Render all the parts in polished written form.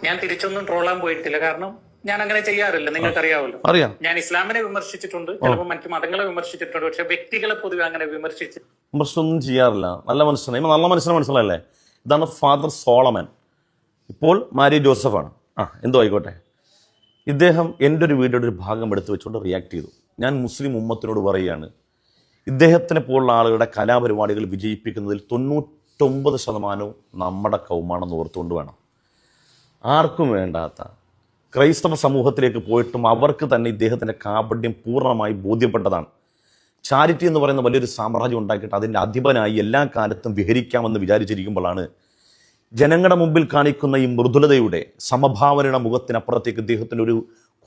ഞാൻ തിരിച്ചൊന്നും ട്രോളാൻ പോയിട്ടില്ല. കാരണം ഞാൻ അങ്ങനെ ചെയ്യാറില്ല, നിങ്ങൾക്കറിയാമല്ലോ. അറിയാം. ഞാൻ ഇസ്ലാമിനെ വിമർശിച്ചിട്ടുണ്ട്, ചിലപ്പോൾ മറ്റു മതങ്ങളെ വിമർശിച്ചിട്ടുണ്ട്. പക്ഷെ വ്യക്തികളെ പൊതുവെ അങ്ങനെ വിമർശനമൊന്നും ചെയ്യാറില്ല. നല്ല മനുഷ്യനെ നല്ല മനുഷ്യനെ മനസ്സിലല്ലേ. ഇതാണ് ഫാദർ സോളമൻ, ഇപ്പോൾ മാരി ജോസഫാണ്. എന്തോ ആയിക്കോട്ടെ. ഇദ്ദേഹം എൻ്റെ ഒരു വീഡിയോയുടെ ഒരു ഭാഗം എടുത്തു വെച്ചുകൊണ്ട് റിയാക്ട് ചെയ്തു. ഞാൻ മുസ്ലിം ഉമ്മത്തിനോട് പറയുകയാണ്, ഇദ്ദേഹത്തിനെ പോലുള്ള ആളുകളുടെ കലാപരിപാടികൾ വിജയിപ്പിക്കുന്നതിൽ 99% നമ്മുടെ കൗമാണെന്ന് ഓർത്തുകൊണ്ട് വേണം. ആർക്കും വേണ്ടാത്ത ക്രൈസ്തവ സമൂഹത്തിലേക്ക് പോയിട്ടും അവർക്ക് തന്നെ ഇദ്ദേഹത്തിൻ്റെ കാപട്യം പൂർണ്ണമായി ബോധ്യപ്പെട്ടതാണ്. ചാരിറ്റി എന്ന് പറയുന്ന വലിയൊരു സാമ്രാജ്യം ഉണ്ടാക്കിയിട്ട് അതിൻ്റെ അധിപനായി എല്ലാ കാലത്തും വിഹരിക്കാമെന്ന് വിചാരിച്ചിരിക്കുമ്പോഴാണ് ജനങ്ങളുടെ മുമ്പിൽ കാണിക്കുന്ന ഈ മൃദുലതയുടെ സമഭാവനയുടെ മുഖത്തിനപ്പുറത്തേക്ക് ഇദ്ദേഹത്തിൻ്റെ ഒരു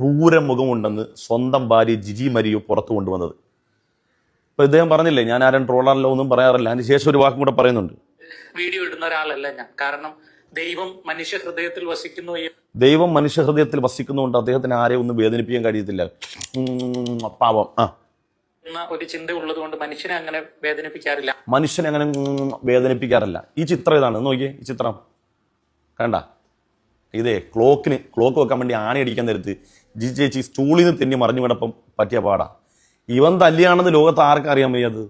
ക്രൂര മുഖമുണ്ടെന്ന് സ്വന്തം ഭാര്യ ജിജി മരിയോ പുറത്തു കൊണ്ടുവന്നത്. ഇപ്പോൾ ഇദ്ദേഹം പറഞ്ഞില്ലേ, ഞാൻ ആരും ട്രോളാറില്ല, ഒന്നും പറയാറില്ല. അതിന് ശേഷം ഒരു വാക്കും കൂടെ പറയുന്നുണ്ട്. വീഡിയോ ഇടുന്ന ഒരാളല്ല ഞാൻ. കാരണം ദൈവം മനുഷ്യ ഹൃദയത്തിൽ വസിക്കുന്നു. ദൈവം മനുഷ്യ ഹൃദയത്തിൽ വസിക്കുന്നുകൊണ്ട് അദ്ദേഹത്തിന് ആരെയും ഒന്നും വേദനിപ്പിക്കാൻ കഴിയത്തില്ല. പാവം ഒരു ചിന്ത ഉള്ളത് കൊണ്ട് മനുഷ്യനെ അങ്ങനെ വേദനിപ്പിക്കാറില്ല. മനുഷ്യനെ അങ്ങനെ വേദനിപ്പിക്കാറില്ല. ഈ ചിത്രം ഇതാണ്, നോക്കിയേ. ഈ ചിത്രം കണ്ട, ഇതേ ക്ലോക്ക് വെക്കാൻ വേണ്ടി ആണി അടിക്കാൻ നേരത്ത് ജി ചേച്ചി സ്റ്റൂളിൽ നിന്ന് തെന്നി മറിഞ്ഞു വീണപ്പം പറ്റിയ പാടാ. ഇവൻ തല്ലിയാണെന്ന് ലോകത്ത് ആർക്കും അറിയാൻ വയ്യത്.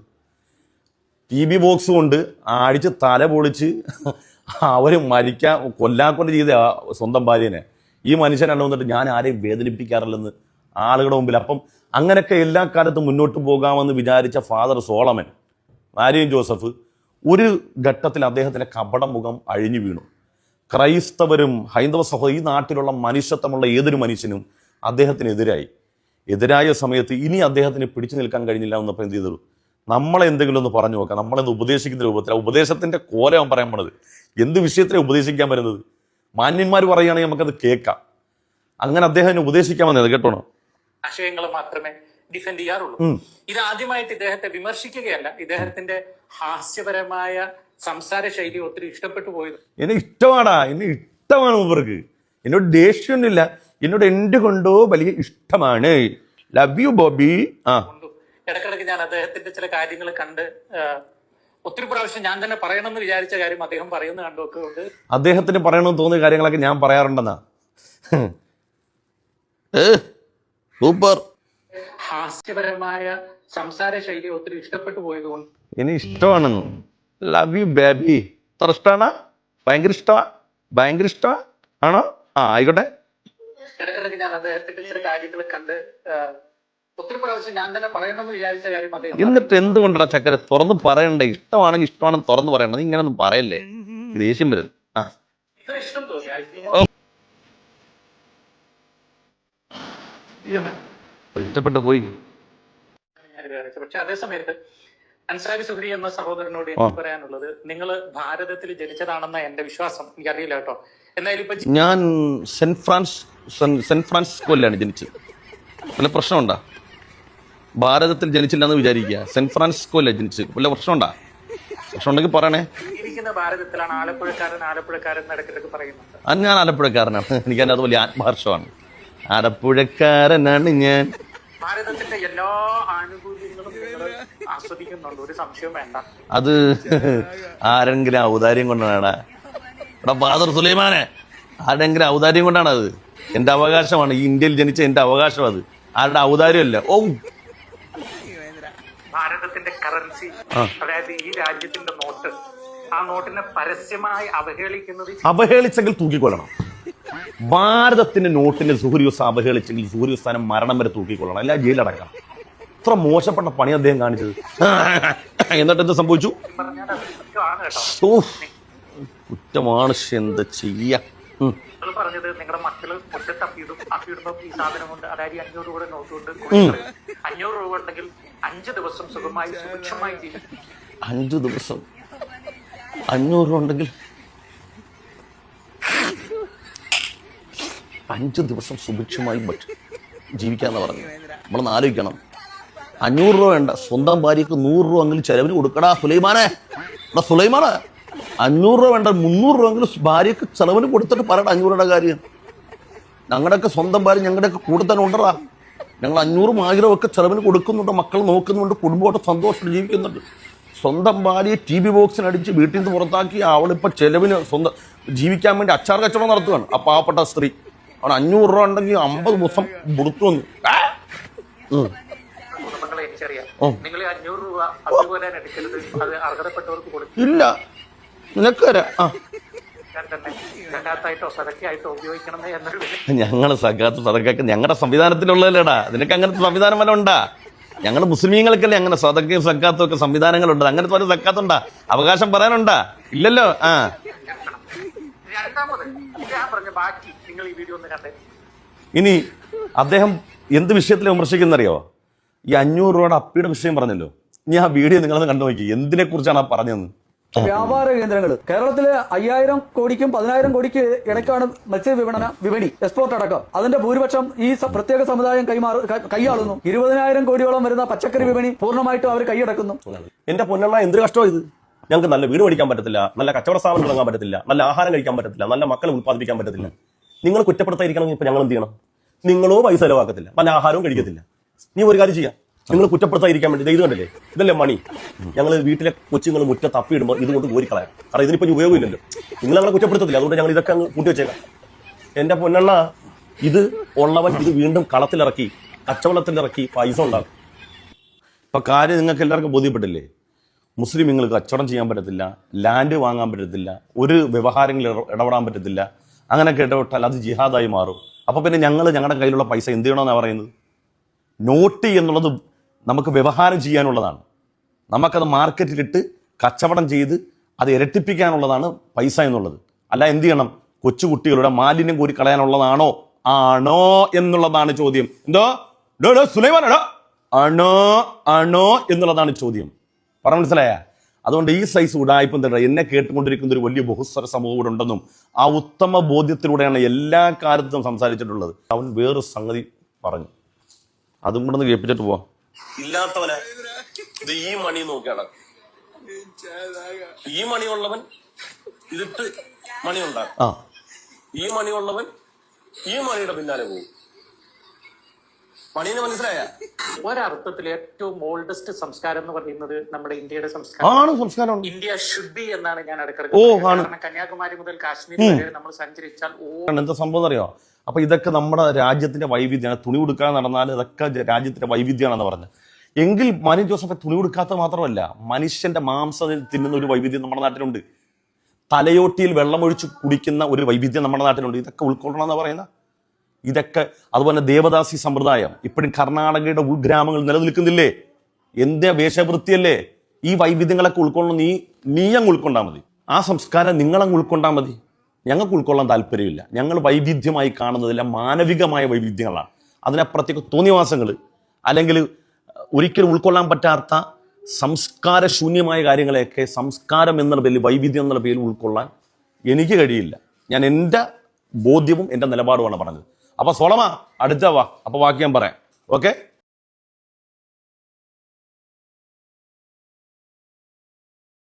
TV ബോക്സ് കൊണ്ട് അടിച്ച് തല പൊളിച്ച് അവർ കൊല്ലാക്കൊണ്ട് ചെയ്ത സ്വന്തം ഭാര്യനെ ഈ മനുഷ്യനാണ് വന്നിട്ട് ഞാൻ ആരെയും വേദനിപ്പിക്കാറില്ലെന്ന് ആളുകളുടെ മുമ്പിൽ. അപ്പം അങ്ങനെയൊക്കെ എല്ലാ കാലത്തും മുന്നോട്ട് പോകാമെന്ന് വിചാരിച്ച ഫാദർ സോളമൻ മാരിയും ജോസഫ് ഒരു ഘട്ടത്തിൽ അദ്ദേഹത്തിൻ്റെ കപട മുഖം അഴിഞ്ഞു വീണു. ക്രൈസ്തവരും ഹൈന്ദവ സഹോദര ഈ നാട്ടിലുള്ള മനുഷ്യത്വമുള്ള ഏതൊരു മനുഷ്യനും എതിരായ സമയത്ത് ഇനി അദ്ദേഹത്തിന് പിടിച്ചു നിൽക്കാൻ കഴിഞ്ഞില്ല എന്നപ്പോൾ എന്ത് ചെയ്തു? നമ്മളെ എന്തെങ്കിലും ഒന്ന് പറഞ്ഞു നോക്കാം. നമ്മളെന്ന് ഉപദേശിക്കുന്ന രൂപത്തിൽ ഉപദേശത്തിൻ്റെ കോലം പറയാൻ പോണത്. എന്ത് വിഷയത്തിലാണ് ഉപദേശിക്കാൻ വരുന്നത്? മാന്യന്മാർ പറയുകയാണെങ്കിൽ നമുക്കത് കേൾക്കാം. അങ്ങനെ അദ്ദേഹം ഉപദേശിക്കാൻ വന്നത് കേട്ടോണോ? ആശയങ്ങൾ മാത്രമേ ഡിഫെൻഡ് ചെയ്യാറുള്ളൂ. ഇത് ആദ്യമായിട്ട് ഇദ്ദേഹത്തെ വിമർശിക്കുകയല്ല, ഇദ്ദേഹത്തിന്റെ ഹാസ്യപരമായ സംസാര ശൈലി ഒത്തിരി ഇഷ്ടപ്പെട്ടു പോയത്. എന്നെ ഇഷ്ടമാണ് മൂപ്പർക്ക്. എന്നോട് ദേഷ്യമൊന്നുമില്ല, എന്നോട് എൻ്റെ കൊണ്ടോ വലിയ ഇഷ്ടമാണ്. Love you Bobby. ഇടക്കിടക്ക് ഞാൻ അദ്ദേഹത്തിന്റെ ചില കാര്യങ്ങൾ കണ്ട് ഒത്തിരി പ്രാവശ്യം ഞാൻ തന്നെ പറയണമെന്ന് വിചാരിച്ച കാര്യം അദ്ദേഹം പറയുന്ന കണ്ടൊക്കെ ഉണ്ട്. അദ്ദേഹത്തിന് പറയണമെന്ന് തോന്നിയ കാര്യങ്ങളൊക്കെ ഞാൻ പറയാറുണ്ടെന്നാ. സൂപ്പർ ഹാസ്യപരമായ സംസാര ശൈലി ഒത്തിരി ഇഷ്ടപ്പെട്ടു പോയതുകൊണ്ട് ഇനി ഇഷ്ടമാണെന്ന്. Love you baby. അത്ര ഇഷ്ടമാണോ? ഭയങ്കര ഇഷ്ടമാ ആണോ? ആയിക്കോട്ടെ. ഇടക്കിടക്ക് ഞാൻ അദ്ദേഹത്തിന്റെ ചില കാര്യങ്ങൾ കണ്ട് ഒത്തിരി പ്രാവശ്യം ഞാൻ തന്നെ പറയണമെന്ന് വിചാരിച്ച കാര്യം അദ്ദേഹം. എന്നിട്ട് എന്തുകൊണ്ടാണ് ചക്കര തുറന്ന് പറയണ്ടേ? ഇഷ്ടമാണെങ്കിൽ ഇഷ്ടമാണെന്ന് തുറന്ന് പറയണം. നീ ഇങ്ങനൊന്നും പറയല്ലേ, ദേഷ്യം വരും. ഇഷ്ടം തോന്നി ഇഷ്ടപ്പെട്ട് പോയി. പക്ഷെ അതേ സമയത്ത് അൻസാരി സുഹരി എന്ന സഹോദരനോട് എനിക്ക് പറയാനുള്ളത്, നിങ്ങൾ ഭാരതത്തിൽ ജനിച്ചതാണെന്ന എന്റെ വിശ്വാസം. എനിക്കറിയില്ല കേട്ടോ. എന്തായാലും ഇപ്പൊ ഞാൻ സെന്റ് ഫ്രാൻസിസ്കോയിലാണ് ജനിച്ചത്. വല്ല പ്രശ്നമുണ്ടാ? ഭാരതത്തിൽ ജനിച്ചില്ലെന്ന് വിചാരിക്കുക. സെന്റ് ഫ്രാൻസിസ്കോയിലാണ് ജനിച്ചത്. വല്ല പ്രശ്നമുണ്ടാ? പ്രശ്നം ഉണ്ടെങ്കിൽ പറയണേ. ഇരിക്കുന്ന ഭാരതത്തിലാണ്. ആലപ്പുഴക്കാരൻ ഇടയ്ക്കിടയ്ക്ക് പറയുന്നുണ്ട്. അത് ഞാൻ ആലപ്പുഴക്കാരനാണ്. എനിക്ക് അതിൻ്റെ അത് വലിയ ആത്മഹർഷമാണ്. ആലപ്പുഴക്കാരനാണ് ഞാൻ. ഭാരതത്തിന്റെ എല്ലാ ആനുകൂല്യങ്ങളും ആസ്വദിക്കുന്നുണ്ട്, ഒരു സംശയവും വേണ്ട. അത് ആരെങ്കിലും ഔദാര്യം കൊണ്ടാണ്. എടാ ഫാദർ സുലൈമാനെ, ആരെങ്കിലും ഔദാര്യം കൊണ്ടാണ്. അത് എൻ്റെ അവകാശമാണ്. ഈ ഇന്ത്യയിൽ ജനിച്ച എൻ്റെ അവകാശം. അത് ആരുടെ ഔദാര്യമല്ല. ഭാരതത്തിന്റെ കറൻസി, അതായത് ഈ രാജ്യത്തിന്റെ നോട്ട്, ആ നോട്ടിനെ പരസ്യമായി അവഹേളിച്ചെങ്കിൽ തൂക്കിക്കൊള്ളണം. ഭാരതത്തിന്റെ നോട്ടിന്റെ സുഹൃയൂസ് അവഹേളിച്ചെങ്കിൽ സുഹൃസ്ഥാനം മരണം വരെ തൂക്കിക്കൊള്ളണം, അല്ല ജയിലടക്കാം. ഇത്ര മോശപ്പെട്ട പണി അദ്ദേഹം കാണിച്ചത്. എന്നിട്ട് എന്ത് സംഭവിച്ചു? കുറ്റമാണ്. എന്താ ചെയ്യാ? പറഞ്ഞത് നിങ്ങളുടെ മക്കള് മുറ്റത്ത് അപ്പിയിടുമ്പോ ഈ സാധനം കൊണ്ട്, അതായത് 500 രൂപയുടെ നോട്ട് കൊണ്ട് 500 രൂപ ഉണ്ടെങ്കിൽ 5 ദിവസം സുഖമായി സുഭിക്ഷമായി ജീവിക്കും. 5 ദിവസം 500 ഉണ്ടെങ്കിൽ 5 ദിവസം സുഭിക്ഷമായി ജീവിക്കാന്ന് പറഞ്ഞു. നമ്മളൊന്ന് ആലോചിക്കണം. 500 രൂപ വേണ്ട, സ്വന്തം ഭാര്യക്ക് 100 രൂപ എങ്കിലും ചെലവിന് കൊടുക്കടാ സുലൈമാനെ. 500 രൂപ വേണ്ട, 300 രൂപ എങ്കിലും ഭാര്യക്ക് ചെലവിന് കൊടുത്തിട്ട് പറയണ്ട 500 രൂപയുടെ കാര്യം. ഞങ്ങളുടെയൊക്കെ സ്വന്തം ഭാര്യ ഞങ്ങളുടെയൊക്കെ കൂടെ തന്നെ ഉണ്ടറാ. ഞങ്ങൾ 500 1000 ഒക്കെ ചെലവിന് കൊടുക്കുന്നുണ്ട്, മക്കൾ നോക്കുന്നുണ്ട്, കുടുംബമായിട്ട് സന്തോഷം ജീവിക്കുന്നുണ്ട്. സ്വന്തം ഭാര്യയെ TV ബോക്സിനടിച്ച് വീട്ടിൽ നിന്ന് പുറത്താക്കി അവളിപ്പോൾ ചെലവിന് ജീവിക്കാൻ വേണ്ടി അച്ചാർ കച്ചവടം നടത്തുകയാണ്. ആ പാവപ്പെട്ട സ്ത്രീ അവിടെ 500 രൂപ ഉണ്ടെങ്കിൽ 50 ദിവസം കൊടുത്തു വന്നു. കുടുംബങ്ങളെ എനിക്കറിയാം. നിങ്ങൾ 500 രൂപ അതുപോലെ എടുക്കരുത്, അത് അർഹതപ്പെട്ടവർക്ക് കൊടുക്കും. ഇല്ല, നിനക്ക് തരാം. ഞാൻ തന്നെ സകാത്തായിട്ടോ സദക്കയായിട്ടോ ഉപയോഗിക്കണം എന്നൊരു ഞങ്ങള് സകാത്ത് സദക്കൊക്കെ ഞങ്ങളുടെ സംവിധാനത്തിലുള്ളതല്ലേടാ. നിനക്ക് അങ്ങനത്തെ സംവിധാനം വല്ല ഉണ്ടാ? ഞങ്ങൾ മുസ്ലിമീങ്ങൾക്കല്ലേ അങ്ങനെ സദക്കയും സക്കാത്തും ഒക്കെ സംവിധാനങ്ങളുണ്ട്. അങ്ങനത്തെ ഒരു സക്കാത്തുണ്ടാ? അവകാശം പറയാനുണ്ടാ? ഇല്ലല്ലോ. രണ്ടാമത് ഞാൻ പറഞ്ഞ ബാക്കി നിങ്ങൾ ഈ വീഡിയോ ഒന്ന് കണ്ടേ. ഇനി അദ്ദേഹം എന്ത് വിഷയത്തിൽ വിമർശിക്കുന്നറിയോ? ഈ 500 രൂപയുടെ അപ്പിയുടെ വിഷയം പറഞ്ഞല്ലോ. ഇനി ആ വീഡിയോ നിങ്ങളൊന്ന് കണ്ടു നോക്കി, എന്തിനെ കുറിച്ചാണ് ആ പറഞ്ഞതെന്ന്. വ്യാപാര കേന്ദ്രങ്ങൾ കേരളത്തിലെ 5000 കോടിക്കും 10000 കോടിക്ക് ഇടയ്ക്കാണ് വിപണി എക്സ്പോർട്ട് അടക്കം. അതിന്റെ ഭൂരിപക്ഷം ഈ പ്രത്യേക സമുദായം കൈയാളുന്നു. 20,000 കോടിയോളം വരുന്ന പച്ചക്കറി വിപണി പൂർണ്ണമായിട്ടും അവർ കൈയടക്കുന്നു. എന്റെ പൊന്നെണ്ണ, എന്ത് കഷ്ടമാണ് ഇത്. ഞങ്ങൾക്ക് നല്ല വീട് മേടിക്കാൻ പറ്റത്തില്ല, നല്ല കച്ചവട സ്ഥാപനം തുടങ്ങാൻ പറ്റത്തില്ല, നല്ല ആഹാരം കഴിക്കാൻ പറ്റത്തില്ല, നല്ല മക്കളെ ഉത്പാദിപ്പിക്കാൻ പറ്റത്തില്ല. നിങ്ങൾ കുറ്റപ്പെടുത്താതിരിക്കണമെങ്കിൽ ഇപ്പൊ ഞങ്ങൾ എന്ത് ചെയ്യണം? നിങ്ങളോ പൈസ ചെലവാക്കത്തില്ല, നല്ല ആഹാരവും കഴിക്കത്തില്ല. നീ ഒരു കാര്യം ചെയ്യാം, നിങ്ങൾ കുറ്റപ്പെടുത്താതിരിക്കാൻ വേണ്ടി ഇത് കണ്ടല്ലേ, ഇതല്ലേ മണി. ഞങ്ങൾ വീട്ടിലെ കൊച്ചുങ്ങൾ മുറ്റ തപ്പിയിടുമ്പോൾ ഇതുകൊണ്ട് കോരിക്കളയാം. കാരണം ഇതിനിപ്പോൾ ഉപയോഗമില്ലല്ലോ. നിങ്ങൾ ഞങ്ങളെ കുറ്റപ്പെടുത്തത്തില്ല, അതുകൊണ്ട് ഞങ്ങൾ ഇതൊക്കെ അങ്ങ് കൂട്ടി വെച്ചേക്കാം. എന്റെ പൊന്നെണ്ണ, ഇത് ഉള്ളവൻ ഇത് വീണ്ടും കളത്തിലിറക്കി കച്ചവടത്തിലിറക്കി പൈസ ഉണ്ടാകും. ഇപ്പൊ കാര്യം നിങ്ങൾക്ക് എല്ലാവർക്കും ബോധ്യപ്പെട്ടില്ലേ? മുസ്ലിങ്ങൾക്ക് കച്ചവടം ചെയ്യാൻ പറ്റത്തില്ല, ലാൻഡ് വാങ്ങാൻ പറ്റത്തില്ല, ഒരു വ്യവഹാരങ്ങളിൽ ഇടപെടാൻ പറ്റത്തില്ല. അങ്ങനെയൊക്കെ ഇടപെട്ടാൽ അത് ജിഹാദായി മാറും. അപ്പൊ പിന്നെ ഞങ്ങളുടെ കയ്യിലുള്ള പൈസ എന്ത് ചെയ്യണമെന്നാണ് പറയുന്നത്? നോട്ട് എന്നുള്ളത് നമുക്ക് വ്യവഹാരം ചെയ്യാനുള്ളതാണ്. നമുക്കത് മാർക്കറ്റിലിട്ട് കച്ചവടം ചെയ്ത് അത് ഇരട്ടിപ്പിക്കാനുള്ളതാണ് പൈസ എന്നുള്ളത്. അല്ല എന്ത് ചെയ്യണം? കൊച്ചുകുട്ടികളുടെ മാലിന്യം കോരി കളയാനുള്ളതാണോ? ആണോ എന്നുള്ളതാണ് ചോദ്യം. എന്തോ സുലൈമാനോ ആണോ എന്നുള്ളതാണ് ചോദ്യം. പറഞ്ഞ മനസ്സിലായ? അതുകൊണ്ട് ഈ സൈസ് ഉടായ്പം തന്നെ എന്നെ കേട്ടുകൊണ്ടിരിക്കുന്ന ഒരു വലിയ ബഹുസ്വര സമൂഹം ഇവിടെ ഉണ്ടെന്നും ആ ഉത്തമ ബോധ്യത്തിലൂടെയാണ് എല്ലാ കാലത്തും സംസാരിച്ചിട്ടുള്ളത്. അവൻ വേറൊരു സംഗതി പറഞ്ഞു, അതും കൂടെ ഒന്ന് കേൾപ്പിച്ചിട്ട് പോവാം. ഇല്ലാത്തവന് ഇത് ഈ മണി നോക്കിയാണ്, ഈ മണിയുള്ളവൻ ഇതിട്ട് മണി ഉണ്ടാകും, ഈ മണിയുള്ളവൻ ഈ മണിയുടെ പിന്നാലെ പോകും. മണീനെ മനസ്സിലായ? ഒരർത്ഥത്തിൽ ഏറ്റവും ഓൾഡസ്റ്റ് സംസ്കാരം എന്ന് പറയുന്നത് നമ്മുടെ ഇന്ത്യയുടെ സംസ്കാരം. ഇന്ത്യ ഷുഡ് ബി എന്നാണ് ഞാൻ കാരണം കന്യാകുമാരി മുതൽ കാശ്മീർ വരെ നമ്മൾ സഞ്ചരിച്ചാൽ എന്താ സംഭവം അറിയോ? അപ്പൊ ഇതൊക്കെ നമ്മുടെ രാജ്യത്തിന്റെ വൈവിധ്യമാണ്. തുണി ഉടുക്കാൻ നടന്നാൽ ഇതൊക്കെ രാജ്യത്തിന്റെ വൈവിധ്യമാണെന്ന് പറഞ്ഞത്. എങ്കിൽ മാരി ജോസഫ് തുണി ഉടുക്കാത്ത മാത്രമല്ല, മനുഷ്യന്റെ മാംസം തിന്നുന്ന ഒരു വൈവിധ്യം നമ്മുടെ നാട്ടിലുണ്ട്. തലയോട്ടിയിൽ വെള്ളമൊഴിച്ച് കുടിക്കുന്ന ഒരു വൈവിധ്യം നമ്മുടെ നാട്ടിലുണ്ട്. ഇതൊക്കെ ഉൾക്കൊള്ളണമെന്ന് പറയുന്ന ഇതൊക്കെ. അതുപോലെ ദേവദാസി സമ്പ്രദായം ഇപ്പോഴും കർണാടകയുടെ ഉൾഗ്രാമങ്ങൾ നിലനിൽക്കുന്നില്ലേ? എന്താ വേഷവൃത്തിയല്ലേ? ഈ വൈവിധ്യങ്ങളൊക്കെ ഉൾക്കൊള്ളണം. നീ അങ്ങ് ഉൾക്കൊണ്ടാൽ മതി, ആ സംസ്കാരം നിങ്ങളങ്ങ് ഉൾക്കൊണ്ടാൽ മതി. ഞങ്ങൾക്ക് ഉൾക്കൊള്ളാൻ താല്പര്യമില്ല. ഞങ്ങൾ വൈവിധ്യമായി കാണുന്നതെല്ലാം മാനവികമായ വൈവിധ്യങ്ങളാണ്. അതിനപ്പുറത്തേക്ക് തോന്നിവാസങ്ങൾ അല്ലെങ്കിൽ ഒരിക്കലും ഉൾക്കൊള്ളാൻ പറ്റാത്ത സംസ്കാരശൂന്യമായ കാര്യങ്ങളെയൊക്കെ സംസ്കാരം എന്നുള്ള പേരിൽ, വൈവിധ്യം എന്നുള്ള പേരിൽ ഉൾക്കൊള്ളാൻ എനിക്ക് കഴിയില്ല. ഞാൻ എൻ്റെ ബോധ്യവും എൻ്റെ നിലപാടുമാണ് പറഞ്ഞത്. അപ്പൊ സോളമ അടുത്ത വാ, അപ്പൊ ബാക്കി ഞാൻ പറയാം. ഓക്കെ.